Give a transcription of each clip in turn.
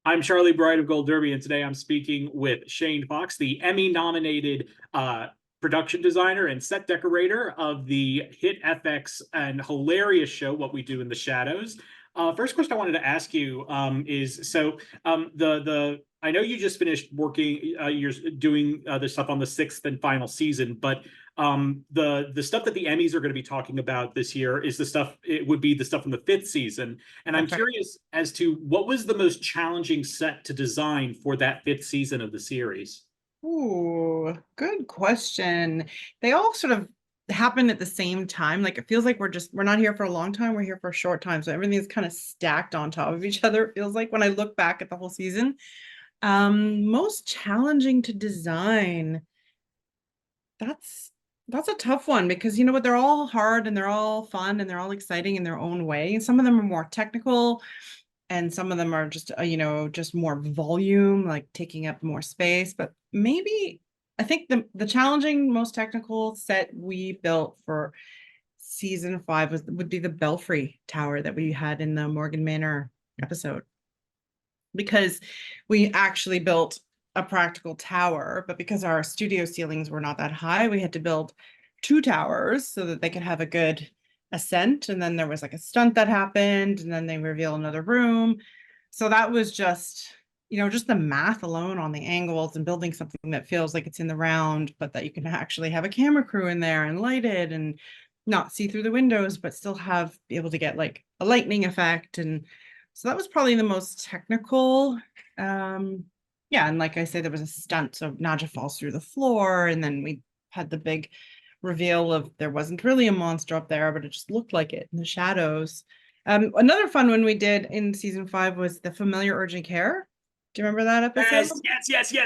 I'm Charlie Bright of Gold Derby, and today I'm speaking with Shayne Fox, the Emmy-nominated production designer and set decorator of the hit FX and hilarious show What We Do in the Shadows. First question I wanted to ask you is the I know you just finished working, you're doing the stuff on the sixth and final season, but the stuff that the Emmys are going to be talking about this year is the stuff, it would be the stuff from the fifth season. And I'm Perfect. curious as to what was the most challenging set to design for that fifth season of the series? Ooh, good question. They all sort of happen at the same time. Like it feels like we're not here for a long time, we're here for a short time. So everything's kind of stacked on top of each other. It feels like when I look back at the whole season. Most challenging to design. That's that's a tough one because you know what, they're all hard and they're all fun and they're all exciting in their own way. And some of them are more technical and some of them are just just more volume, like taking up more space. But maybe I think the challenging, most technical set we built for season 5 would be the Belfry Tower that we had in the Morgan Manor episode, because we actually built a practical tower, but because our studio ceilings were not that high, we had to build two towers so that they could have a good ascent. And then there was like a stunt that happened, and then they reveal another room. So that was just, just the math alone on the angles and building something that feels like it's in the round, but that you can actually have a camera crew in there and light it and not see through the windows, but still be able to get like a lightning effect. And so that was probably the most technical. Yeah, and like I said, there was a stunt, so Naja falls through the floor, and then we had the big reveal of there wasn't really a monster up there, but it just looked like it in the shadows. Another fun one we did in season 5 was the familiar urgent care. Do you remember that episode? Yes. Yeah,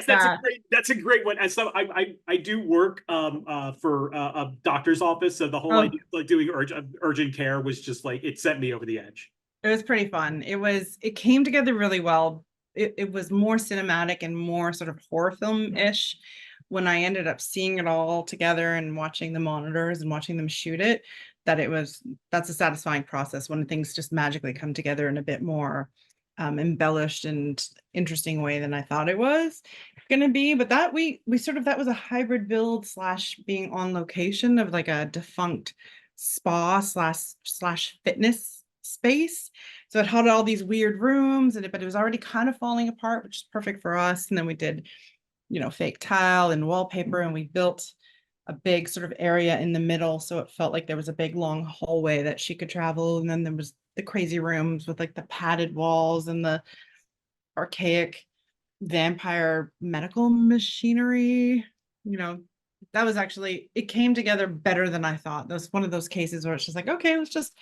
That's a great one. As so, I do work for a doctor's office, so the whole oh, idea of like doing urgent care was just like it sent me over the edge. it was pretty fun. It came together really well. It was more cinematic and more sort of horror film-ish when I ended up seeing it all together and watching the monitors and watching them shoot it, that's a satisfying process when things just magically come together in a bit more embellished and interesting way than I thought it was going to be. But that was a hybrid build slash being on location of like a defunct spa slash fitness space. So it had all these weird rooms but it was already kind of falling apart, which is perfect for us. And then we did, fake tile and wallpaper, and we built a big sort of area in the middle. So it felt like there was a big long hallway that she could travel. And then there was the crazy rooms with like the padded walls and the archaic vampire medical machinery. You know, that was actually, it came together better than I thought. That was one of those cases where it's just like, okay, let's just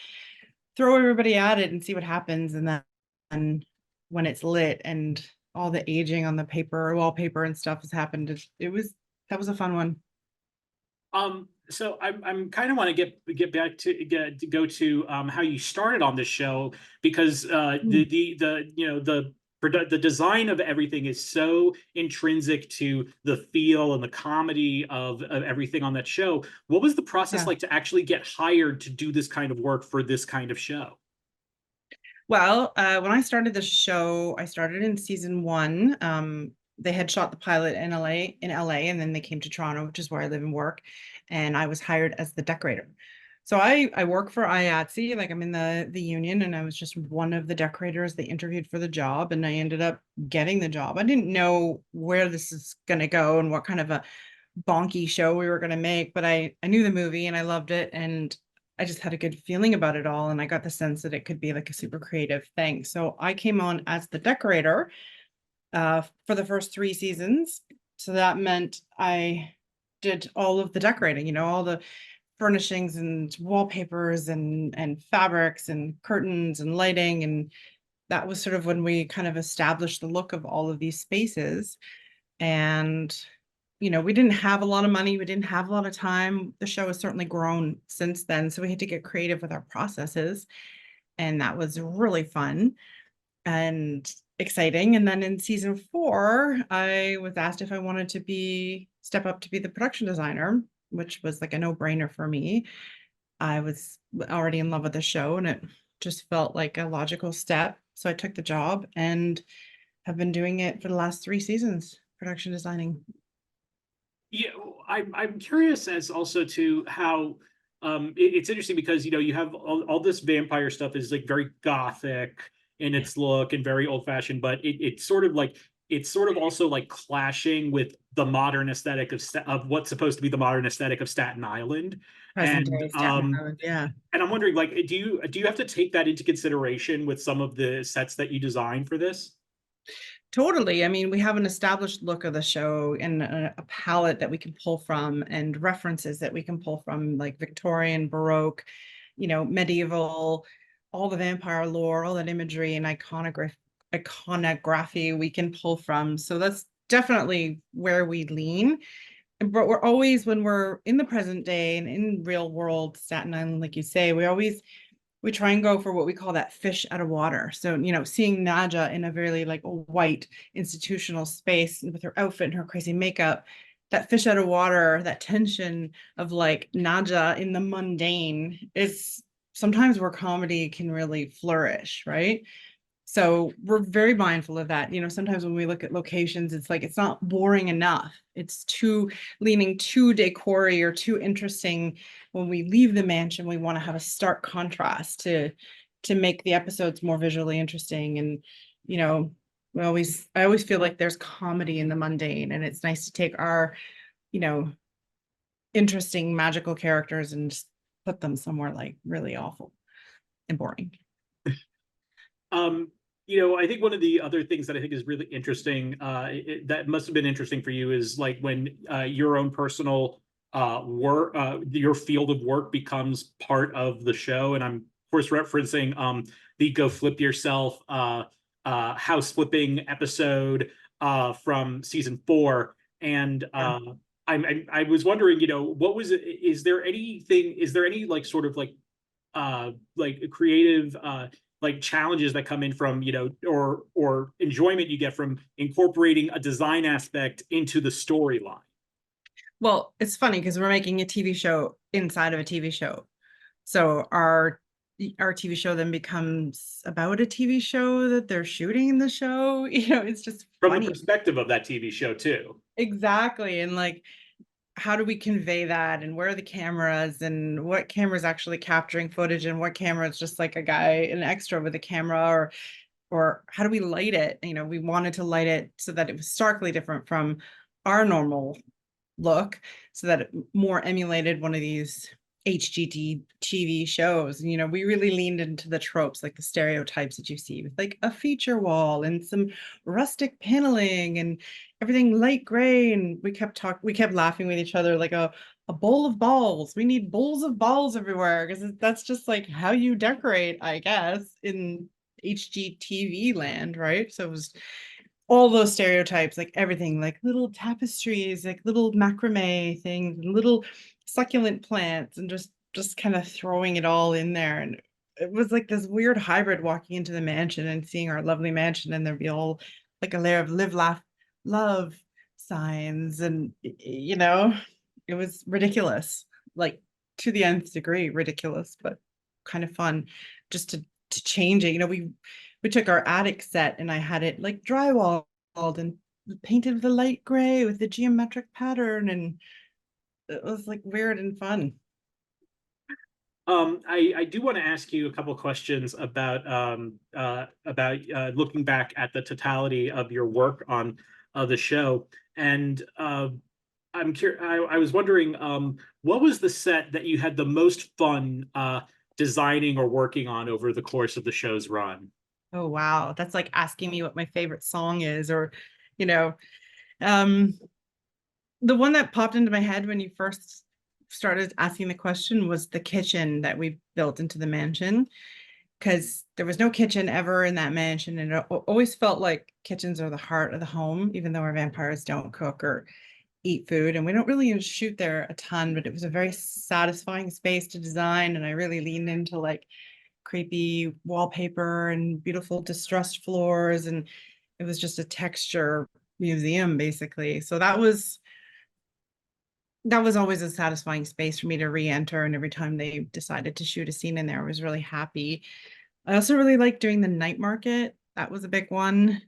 throw everybody at it and see what happens. And then when it's lit and all the aging on the paper, wallpaper and stuff has happened, that was a fun one. So I'm kind of want to get back to go to how you started on this show because the design of everything is so intrinsic to the feel and the comedy of everything on that show. What was the process Yeah. like to actually get hired to do this kind of work for this kind of show? Well, when I started the show, I started in season 1. They had shot the pilot in LA, and then they came to Toronto, which is where I live and work. And I was hired as the decorator. So I work for IATSE, like I'm in the union, and I was just one of the decorators they interviewed for the job, and I ended up getting the job. I didn't know where this is going to go and what kind of a bonky show we were going to make, but I knew the movie and I loved it, and I just had a good feeling about it all, and I got the sense that it could be like a super creative thing. So I came on as the decorator for the first 3 seasons. So that meant I did all of the decorating, all the furnishings and wallpapers and fabrics and curtains and lighting. And that was sort of when we kind of established the look of all of these spaces. And we didn't have a lot of money, we didn't have a lot of time. The show has certainly grown since then, so we had to get creative with our processes, and that was really fun and exciting. And then in season 4, I was asked if I wanted to be step up to be the production designer, which was like a no-brainer for me. I was already in love with the show, and it just felt like a logical step. So I took the job and have been doing it for the last 3 seasons, production designing. Yeah, I'm curious as also to how it's interesting because you have all this vampire stuff is like very gothic in Yeah. its look and very old fashioned, but it's sort of like it's sort of also like clashing with the modern aesthetic of what's supposed to be the modern aesthetic of Staten Island. Present And day Staten Island, yeah. I'm wondering, like, do you have to take that into consideration with some of the sets that you design for this? Totally. I mean, we have an established look of the show and a palette that we can pull from and references that we can pull from, like Victorian, Baroque, medieval, all the vampire lore, all that imagery and iconography we can pull from. So that's definitely where we lean. But we're always, when we're in the present day and in real world Staten Island, like you say, we try and go for what we call that fish out of water. So, seeing Naja in a very like white institutional space with her outfit and her crazy makeup, that fish out of water, that tension of like Naja in the mundane is sometimes where comedy can really flourish, right? So we're very mindful of that. Sometimes when we look at locations, it's like it's not boring enough. It's too leaning too decory or too interesting. When we leave the mansion, we want to have a stark contrast to make the episodes more visually interesting. And you know, I always feel like there's comedy in the mundane, and it's nice to take our, you know, interesting magical characters and just put them somewhere like really awful and boring. Um, I think one of the other things that I think is really interesting, that must have been interesting for you, is like when your own personal work, your field of work becomes part of the show. And I'm of course referencing the Go Flip Yourself house flipping episode from season 4. And I was wondering, what was it? Is there any like sort of like creative like challenges that come in from or enjoyment you get from incorporating a design aspect into the storyline? Well, it's funny because we're making a TV show inside of a TV show. So our TV show then becomes about a TV show that they're shooting in the show. It's just From the funny. perspective of that TV show too. Exactly. And like, how do we convey that? And where are the cameras? And what camera's actually capturing footage? And what camera is just like a guy, an extra with a camera? Or how do we light it? We wanted to light it so that it was starkly different from our normal look, so that it more emulated one of these HGT TV shows. We really leaned into the tropes, like the stereotypes that you see with like a feature wall and some rustic paneling and everything light gray. And we kept laughing with each other like a bowl of balls. We need bowls of balls everywhere because that's just like how you decorate, I guess, in HGTV land, right? So it was all those stereotypes, like everything, like little tapestries, like little macrame things, and little succulent plants, and just kind of throwing it all in there. And it was like this weird hybrid walking into the mansion and seeing our lovely mansion, and there'd be all like a layer of live, laugh, love signs, and it was ridiculous, like to the nth degree, ridiculous, but kind of fun, just to change it. We took our attic set and I had it like drywalled and painted with a light gray with the geometric pattern, and it was like weird and fun. I do want to ask you a couple of questions about looking back at the totality of your work on the show. And I was wondering, what was the set that you had the most fun designing or working on over the course of the show's run? Oh wow, that's like asking me what my favorite song is, or you know um the one that popped into my head when you first started asking the question was the kitchen that we built into the mansion, because there was no kitchen ever in that mansion, and it always felt like kitchens are the heart of the home, even though our vampires don't cook or eat food, and we don't really shoot there a ton. But it was a very satisfying space to design, and I really leaned into like creepy wallpaper and beautiful distressed floors, and it was just a texture museum basically. So that was always a satisfying space for me to re-enter, and every time they decided to shoot a scene in there, I was really happy. I also really liked doing the night market. That was a big one.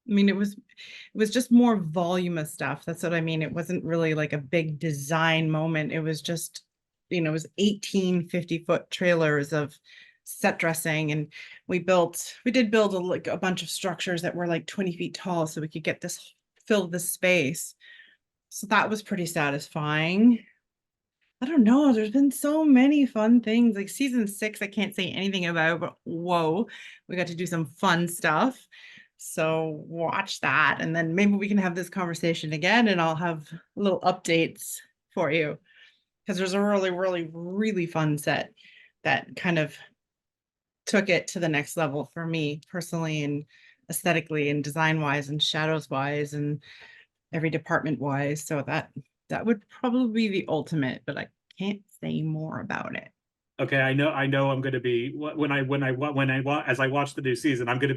I mean, it was just more volume of stuff. That's what I mean. It wasn't really like a big design moment. It was just, it was 18 50-foot trailers of set dressing. And we did build like a bunch of structures that were like 20 feet tall so we could get this fill this space. So that was pretty satisfying. I don't know. There's been so many fun things. Like season 6, I can't say anything about, but whoa, we got to do some fun stuff. So watch that. And then maybe we can have this conversation again and I'll have little updates for you. Because there's a really, really, really fun set that kind of took it to the next level for me personally and aesthetically and design wise and shadows wise and every department wise. So that would probably be the ultimate, but I can't say more about it. Okay, I know I'm going to be as I watch the new season, I'm going to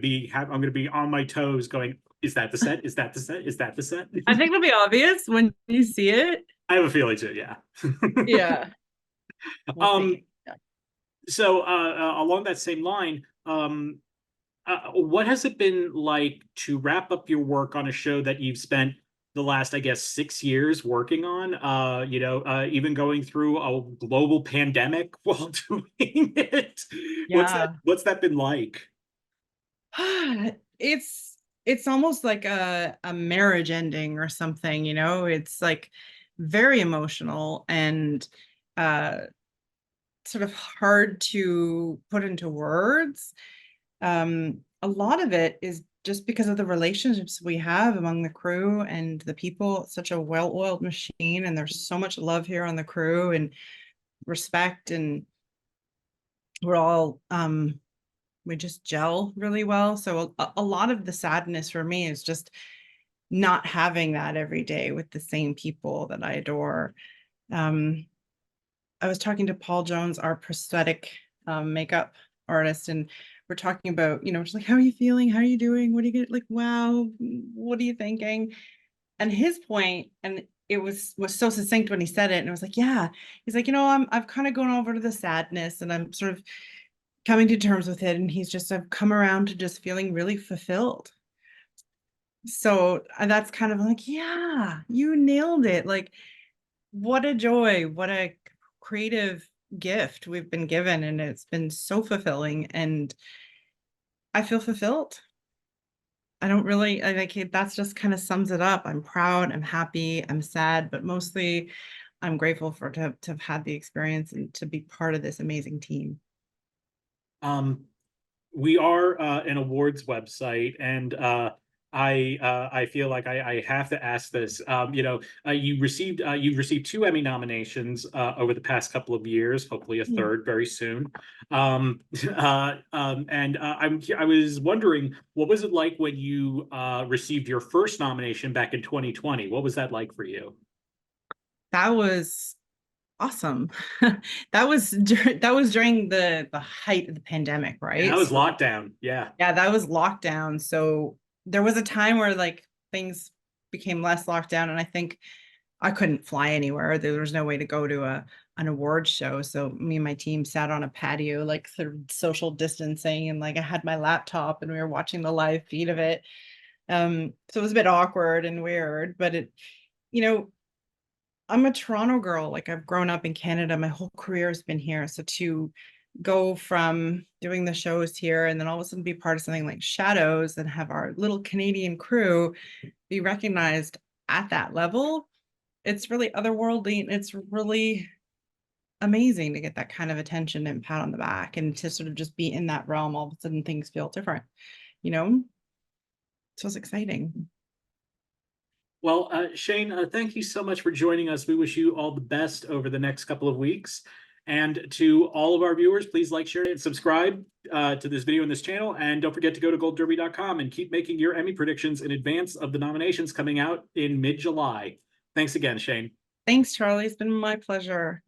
be on my toes going, is that the set? Is that the set? Is that the set? I think it'll be obvious when you see it. I have a feeling too, yeah. Yeah, we'll see. Yeah. So along that same line, what has it been like to wrap up your work on a show that you've spent the last, I guess, 6 years working on? Even going through a global pandemic while doing it. Yeah. What's that been like? It's almost like a marriage ending or something, it's like very emotional and uh sort of hard to put into words. A lot of it is just because of the relationships we have among the crew and the people. It's such a well-oiled machine, and there's so much love here on the crew and respect, and we're all we just gel really well. So a lot of the sadness for me is just not having that every day with the same people that I adore. Um, I was talking to Paul Jones, our prosthetic makeup artist, and we're talking about, just like, how are you feeling? How are you doing? What are you get? Like, wow, what are you thinking? And his point, and it was so succinct when he said it, and it was like, yeah, he's like, I've kind of gone over to the sadness, and I'm sort of coming to terms with it. And I've come around to just feeling really fulfilled. So that's kind of like, yeah, you nailed it. Like, what a joy, what a creative gift we've been given. And it's been so fulfilling. And I feel fulfilled. I like it. That's just kind of sums it up. I'm proud, I'm happy, I'm sad, but mostly I'm grateful to have had the experience and to be part of this amazing team. Um, we are an awards website, and I feel like I have to ask this. You've received 2 Emmy nominations over the past couple of years. Hopefully, a Hmm. third very soon. And I was wondering, what was it like when you received your first nomination back in 2020? What was that like for you? That was awesome. That was during the height of the pandemic, And that right? was So lockdown. Yeah. yeah, that was lockdown. So there was a time where like things became less lockdown, and I think I couldn't fly anywhere. There was no way to go to an award show. So me and my team sat on a patio, like sort of social distancing, and like I had my laptop and we were watching the live feed of it. So it was a bit awkward and weird, but you know, I'm a Toronto girl. Like I've grown up in Canada. My whole career has been here. So to go from doing the shows here and then all of a sudden be part of something like Shadows and have our little Canadian crew be recognized at that level, it's really otherworldly and it's really amazing to get that kind of attention and pat on the back and to sort of just be in that realm. All of a sudden things feel different, you know? So it's exciting. Well, Shayne, thank you so much for joining us. We wish you all the best over the next couple of weeks. And to all of our viewers, please like, share, and subscribe to this video and this channel. And don't forget to go to goldderby.com and keep making your Emmy predictions in advance of the nominations coming out in mid-July. Thanks again, Shayne. Thanks, Charlie. It's been my pleasure.